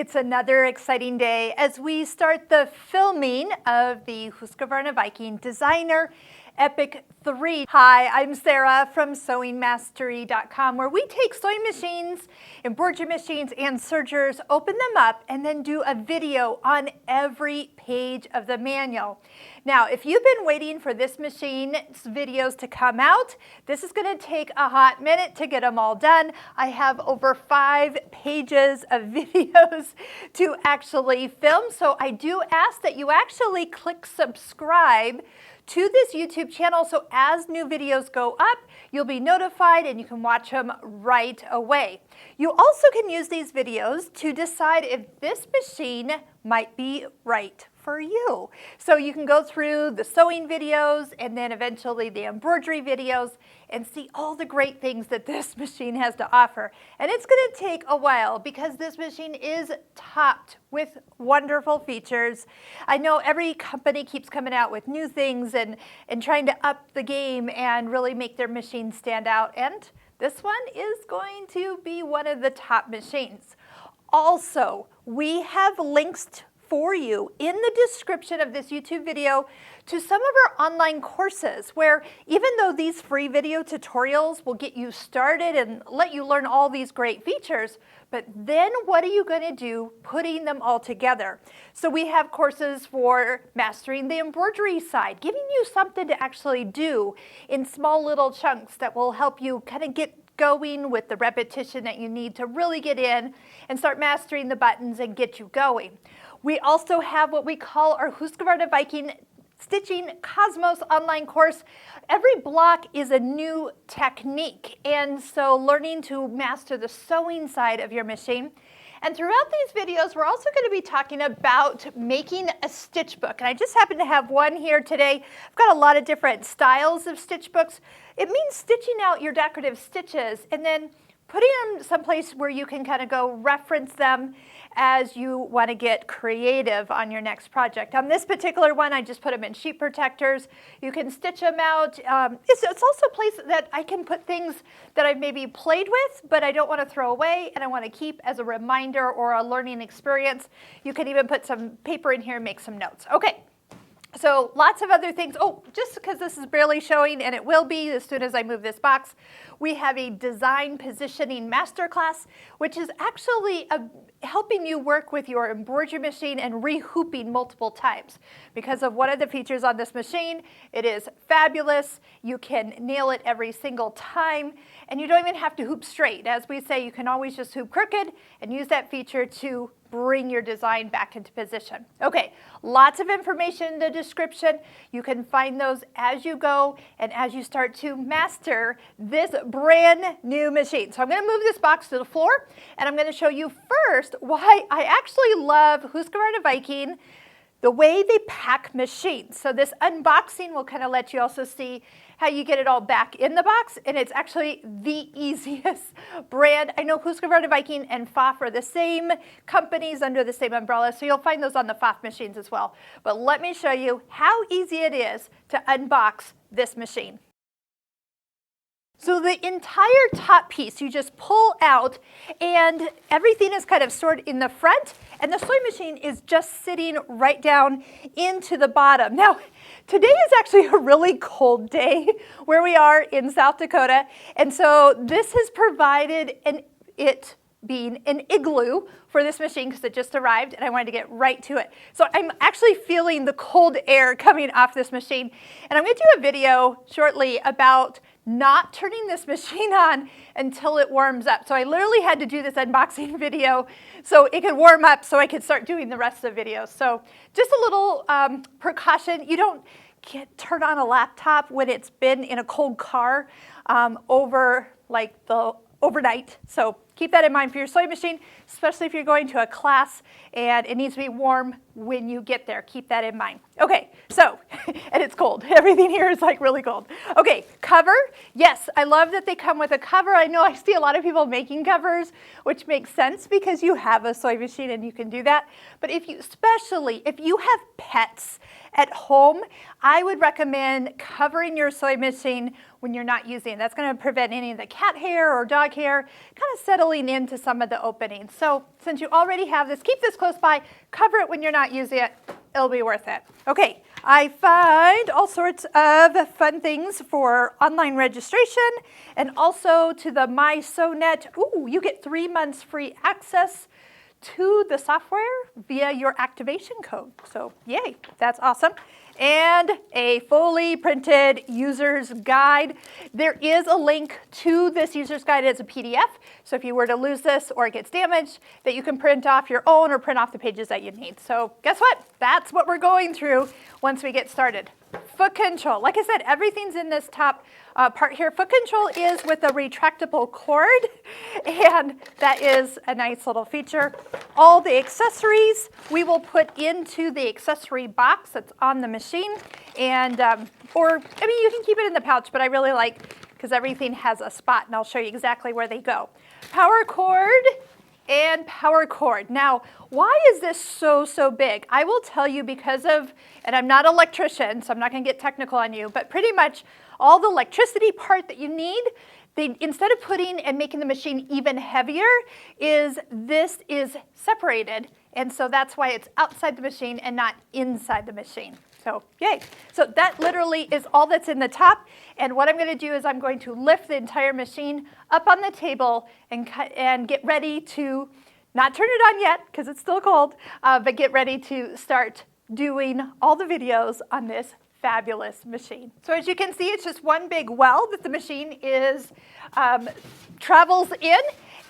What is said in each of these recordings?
It's another exciting day as we start the filming of the Husqvarna Viking Designer Epic 3. Hi, I'm Sarah from sewingmastery.com, where we take sewing machines, embroidery machines, and sergers, open them up, and then do a video on every page of the manual. Now, if you've been waiting for this machine's videos to come out, this is going to take a hot minute to get them all done. I have over 5 pages of videos to actually film, so I do ask that you actually click subscribe to this YouTube channel, so as new videos go up, you'll be notified and you can watch them right away. You also can use these videos to decide if this machine might be right for you. So you can go through the sewing videos and then eventually the embroidery videos and see all the great things that this machine has to offer. And it's going to take a while because this machine is topped with wonderful features. I know every company keeps coming out with new things and trying to up the game and really make their machine stand out. And this one is going to be one of the top machines. Also, we have links for you in the description of this YouTube video to some of our online courses where even though these free video tutorials will get you started and let you learn all these great features, but then what are you going to do putting them all together? So we have courses for mastering the embroidery side, giving you something to actually do in small little chunks that will help you kind of get going with the repetition that you need to really get in and start mastering the buttons and get you going. We also have what we call our Husqvarna Viking Stitching Cosmos online course. Every block is a new technique, and so learning to master the sewing side of your machine. And throughout these videos, we're also going to be talking about making a stitch book. And I just happen to have one here today. I've got a lot of different styles of stitch books. It means stitching out your decorative stitches and then putting them someplace where you can kind of go reference them as you want to get creative on your next project. On this particular one, I just put them in sheet protectors. You can stitch them out. It's also a place that I can put things that I've maybe played with, but I don't want to throw away and I want to keep as a reminder or a learning experience. You can even put some paper in here and make some notes. Okay. So lots of other things. Oh, just because this is barely showing, and it will be as soon as I move this box, we have a design positioning masterclass, which is actually helping you work with your embroidery machine and re-hooping multiple times. Because of one of the features on this machine, it is fabulous. You can nail it every single time, and you don't even have to hoop straight. As we say, you can always just hoop crooked and use that feature to bring your design back into position. Okay, lots of information in the description. You can find those as you go and as you start to master this brand new machine. So I'm going to move this box to the floor and I'm going to show you first why I actually love Husqvarna Viking, the way they pack machines. So this unboxing will kind of let you also see how you get it all back in the box, and it's actually the easiest brand. I know Husqvarna Viking and FOF are the same companies under the same umbrella, so you'll find those on the FOF machines as well. But let me show you how easy it is to unbox this machine. So the entire top piece you just pull out and everything is kind of stored in the front and the sewing machine is just sitting right down into the bottom. Now, today is actually a really cold day where we are in South Dakota, and so this has provided it being an igloo for this machine because it just arrived and I wanted to get right to it. So I'm actually feeling the cold air coming off this machine, and I'm going to do a video shortly about not turning this machine on until it warms up. So I literally had to do this unboxing video so it could warm up so I could start doing the rest of the videos. So just a little precaution. You don't turn on a laptop when it's been in a cold car over like the overnight. So keep that in mind for your sewing machine, especially if you're going to a class and it needs to be warm when you get there. Keep that in mind. Okay, so and it's cold. Everything here is like really cold. Okay, cover. Yes, I love that they come with a cover. I know I see a lot of people making covers, which makes sense because you have a sewing machine and you can do that. But especially if you have pets at home, I would recommend covering your sewing machine when you're not using it. That's going to prevent any of the cat hair or dog hair kind of settling into some of the openings. So since you already have this, keep this close by, cover it when you're not using it. It'll be worth it. Okay, I find all sorts of fun things for online registration and also to the My SewNet. Ooh, you get 3 months free access to the software via your activation code. So yay, that's awesome. And a fully printed user's guide. There is a link to this user's guide as a PDF. So if you were to lose this or it gets damaged, that you can print off your own or print off the pages that you need. So guess what? That's what we're going through once we get started. Foot control. Like I said, everything's in this top part here. Foot control is with a retractable cord, and that is a nice little feature. All the accessories we will put into the accessory box that's on the machine, and you can keep it in the pouch, but I really like because everything has a spot, and I'll show you exactly where they go. Power cord and power cord. Now, why is this so big? I will tell you because of, and I'm not an electrician, so I'm not going to get technical on you, but pretty much all the electricity part that you need, instead of putting and making the machine even heavier, this is separated, and so that's why it's outside the machine and not inside the machine. So yay. So that literally is all that's in the top. And what I'm going to do is I'm going to lift the entire machine up on the table and get ready to, not turn it on yet because it's still cold, but get ready to start doing all the videos on this fabulous machine. So as you can see, it's just one big well that the machine travels in.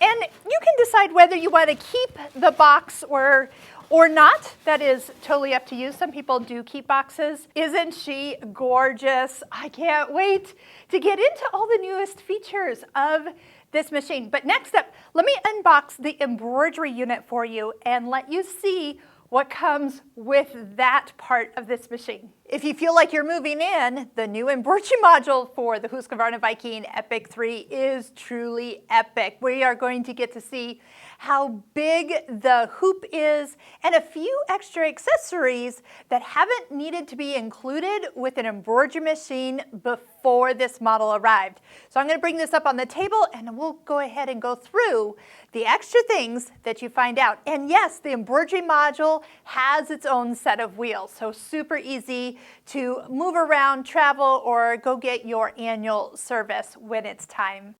And you can decide whether you want to keep the box or not. That is totally up to you. Some people do keep boxes. Isn't she gorgeous? I can't wait to get into all the newest features of this machine. But next up, let me unbox the embroidery unit for you and let you see what comes with that part of this machine. If you feel like you're moving in, the new embroidery module for the Husqvarna Viking Epic 3 is truly epic. We are going to get to see how big the hoop is and a few extra accessories that haven't needed to be included with an embroidery machine before this model arrived. So I'm going to bring this up on the table and we'll go ahead and go through the extra things that you find out. And yes, the embroidery module has its own set of wheels, so super easy to move around, travel, or go get your annual service when it's time.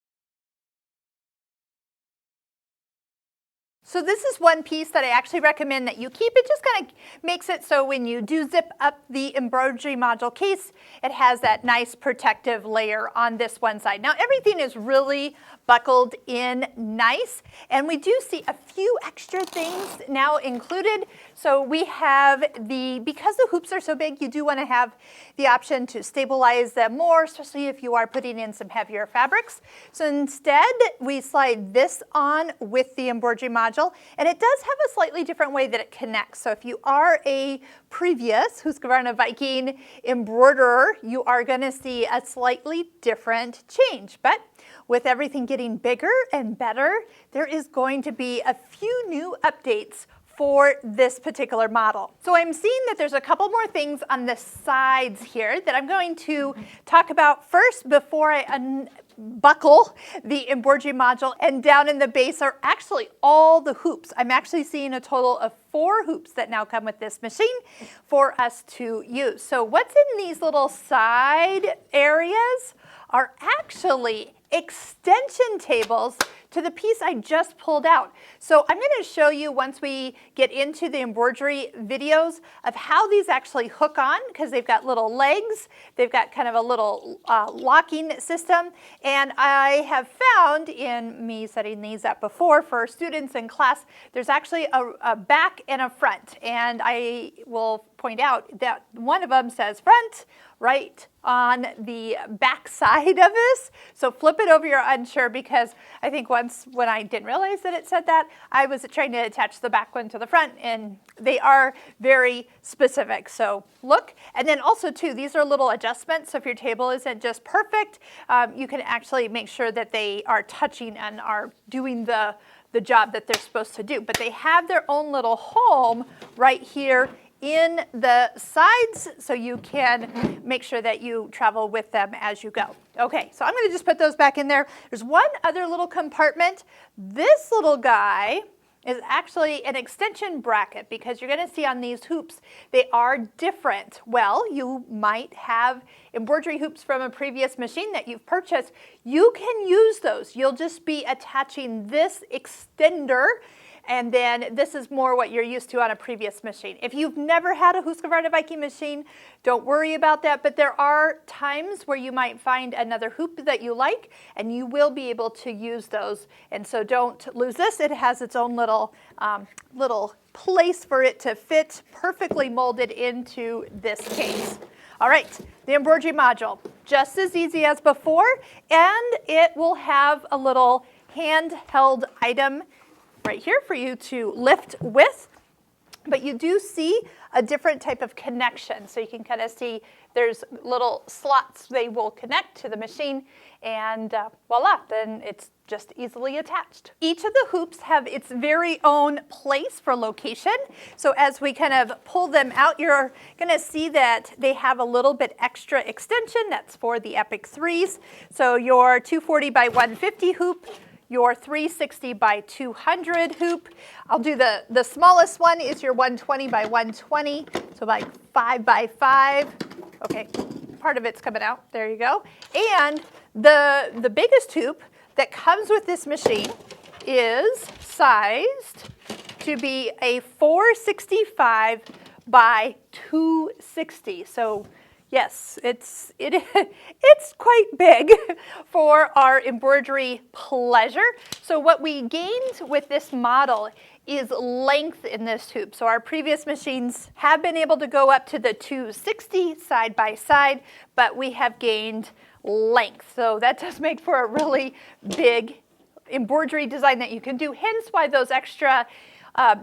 So this is one piece that I actually recommend that you keep. It just kind of makes it so when you do zip up the embroidery module case, it has that nice protective layer on this one side. Now everything is really buckled in nice, and we do see a few extra things now included. So we have because the hoops are so big, you do want to have the option to stabilize them more, especially if you are putting in some heavier fabrics. So instead, we slide this on with the embroidery module, and it does have a slightly different way that it connects. So if you are a previous Husqvarna Viking embroiderer, you are going to see a slightly different change. But with everything getting bigger and better, there is going to be a few new updates for this particular model. So I'm seeing that there's a couple more things on the sides here that I'm going to talk about first before I unbuckle the embroidery module. And down in the base are actually all the hoops. I'm actually seeing a total of 4 hoops that now come with this machine for us to use. So what's in these little side areas are actually extension tables to the piece I just pulled out. So I'm going to show you once we get into the embroidery videos of how these actually hook on, because they've got little legs, they've got kind of a little locking system, and I have found in me setting these up before for students in class, there's actually a back and a front, and I will point out that one of them says front, right on the back side of this. So flip it over, you're unsure, because I think once when I didn't realize that it said that, I was trying to attach the back one to the front, and they are very specific. So look, and then also too, these are little adjustments. So if your table isn't just perfect, you can actually make sure that they are touching and are doing the job that they're supposed to do. But they have their own little home right here in the sides, so you can make sure that you travel with them as you go. Okay, so I'm going to just put those back in there. There's one other little compartment. This little guy is actually an extension bracket, because you're going to see on these hoops, they are different. Well, you might have embroidery hoops from a previous machine that you've purchased. You can use those. You'll just be attaching this extender, and then this is more what you're used to on a previous machine. If you've never had a Husqvarna Viking machine, don't worry about that, but there are times where you might find another hoop that you like, and you will be able to use those. And so don't lose this. It has its own little place for it to fit, perfectly molded into this case. All right, the embroidery module, just as easy as before, and it will have a little handheld item right here for you to lift with. But you do see a different type of connection. So you can kind of see there's little slots they will connect to the machine, and voila, then it's just easily attached. Each of the hoops have its very own place for location. So as we kind of pull them out, you're going to see that they have a little bit extra extension. That's for the Epic 3s. So your 240 by 150 hoop, your 360 by 200 hoop. I'll do the smallest one is your 120 by 120, so like 5 by 5. Okay, part of it's coming out. There you go. And the biggest hoop that comes with this machine is sized to be a 465 by 260. So yes, it's quite big for our embroidery pleasure. So what we gained with this model is length in this hoop. So our previous machines have been able to go up to the 260 side by side, but we have gained length. So that does make for a really big embroidery design that you can do, hence why those extra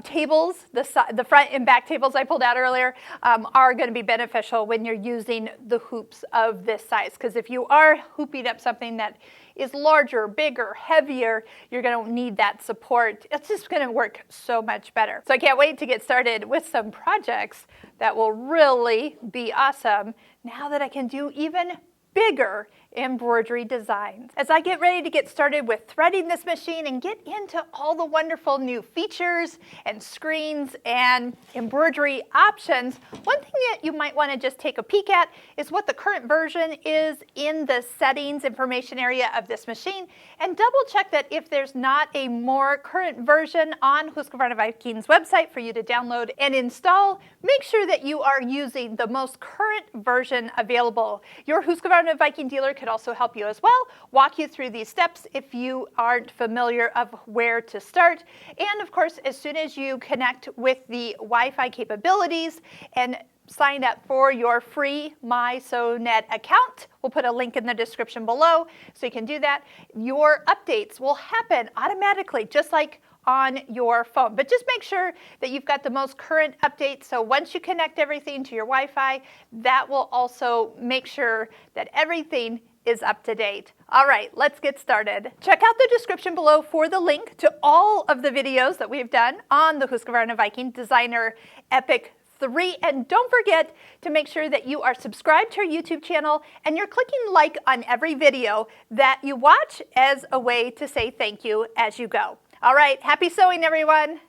tables, the front and back tables I pulled out earlier, are going to be beneficial when you're using the hoops of this size. Because if you are hooping up something that is larger, bigger, heavier, you're going to need that support. It's just going to work so much better. So I can't wait to get started with some projects that will really be awesome now that I can do even bigger embroidery designs. As I get ready to get started with threading this machine and get into all the wonderful new features and screens and embroidery options, one thing that you might want to just take a peek at is what the current version is in the settings information area of this machine, and double check that if there's not a more current version on Husqvarna Viking's website for you to download and install, make sure that you are using the most current version available. Your Husqvarna Viking dealer could also help you as well, walk you through these steps if you aren't familiar of where to start. And of course, as soon as you connect with the Wi-Fi capabilities and sign up for your free MySewNet account, we'll put a link in the description below so you can do that, your updates will happen automatically, just like on your phone. But just make sure that you've got the most current updates. So once you connect everything to your Wi-Fi, that will also make sure that everything is up to date. All right, let's get started. Check out the description below for the link to all of the videos that we've done on the Husqvarna Viking Designer Epic 3. And don't forget to make sure that you are subscribed to our YouTube channel and you're clicking like on every video that you watch as a way to say thank you as you go. All right, happy sewing, everyone.